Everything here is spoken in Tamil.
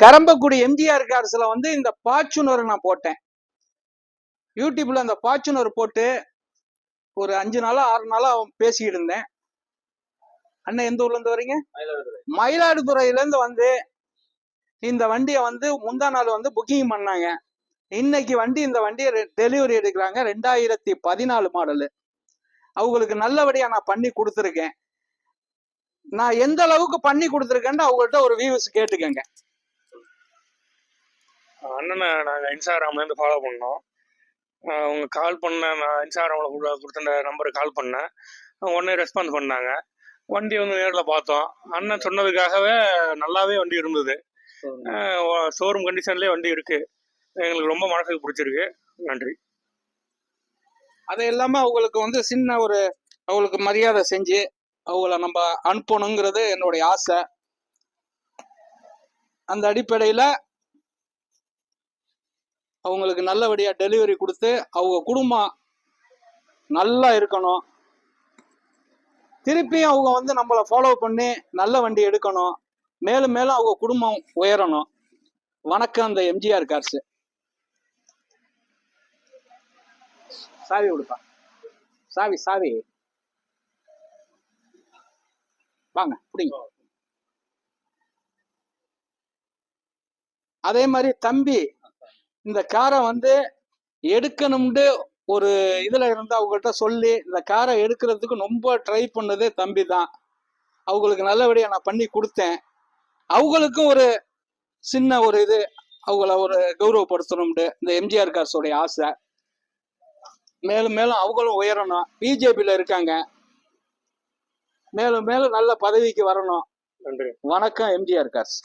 கரம்பக்குடி எம்ஜிஆர் கார்ஸ்ல வந்து இந்த பாச்சுனர் நான் போட்டேன். யூடியூப்ல அந்த பாச்சுனர் போட்டு ஒரு 5 நாளா 6 நாளா பேசிக்கிட்டு இருந்தேன். அண்ணன் எந்த ஊர்ல இருந்து வரீங்க? மயிலாடுதுறையில இருந்து வந்து இந்த வண்டியை வந்து முந்தா நாள் வந்து புக்கிங் பண்ணாங்க. இன்னைக்கு இந்த வண்டியை டெலிவரி எடுக்கிறாங்க. 2014 மாடலு. அவங்களுக்கு நல்லபடியா நான் பண்ணி கொடுத்துருக்கேன். நான் எந்த அளவுக்கு பண்ணி கொடுத்துருக்கேன்னு அவங்கள்ட்ட ஒரு வியூஸ் கேட்டுக்கங்க. அண்ணனை நாங்கள் இன்ஸ்டாகிராம்ல இருந்து ஃபாலோ பண்ணோம். அவங்க கால் பண்ண, நான் இன்ஸ்டாகிராமில் கொடுத்த நம்பருக்கு கால் பண்ணேன். உடனே ரெஸ்பான்ஸ் பண்ணாங்க. வண்டி வந்து நேரில் பார்த்தோம். அண்ணன் சொன்னதுக்காகவே நல்லாவே வண்டி இருந்தது. ஷோரூம் கண்டிஷன்லேயே வண்டி இருக்கு. எங்களுக்கு ரொம்ப மனசுக்கு பிடிச்சிருக்கு. நன்றி. அது இல்லாமல் அவங்களுக்கு வந்து சின்ன ஒரு அவங்களுக்கு மரியாதை செஞ்சு அவங்கள நம்ம அனுப்பணுங்கிறது என்னுடைய ஆசை. அந்த அடிப்படையில் அவங்களுக்கு நல்லபடியா டெலிவரி கொடுத்து அவங்க குடும்பம் நல்லா இருக்கணும். திருப்பியும் அவங்க வந்து நம்மளை ஃபாலோ பண்ணி நல்ல வண்டி எடுக்கணும். மேலும் மேலும் அவங்க குடும்பம் உயரணும். வணக்கம். அந்த எம்ஜிஆர் கார்ஸ். சாவி கொடுப்பா. சாவி சாவி வாங்க பிடிங்க. அதே மாதிரி தம்பி இந்த காரை வந்து எடுக்கணும்னு ஒரு இதுல இருந்து அவங்கள்ட்ட சொல்லி இந்த காரை எடுக்கிறதுக்கு ரொம்ப ட்ரை பண்ணதே தம்பி தான். அவங்களுக்கு நல்லபடியா நான் பண்ணி கொடுத்தேன். அவங்களுக்கும் ஒரு சின்ன ஒரு இது அவங்கள ஒரு கௌரவப்படுத்தணும்னு இந்த எம்ஜிஆர் கார்ஸோடைய ஆசை. மேலும் மேலும் அவங்களும் உயரணும். பிஜேபியில இருக்காங்க. மேலும் மேலும் நல்ல பதவிக்கு வரணும். நன்றி. வணக்கம் எம்ஜிஆர் கார்ஸ்.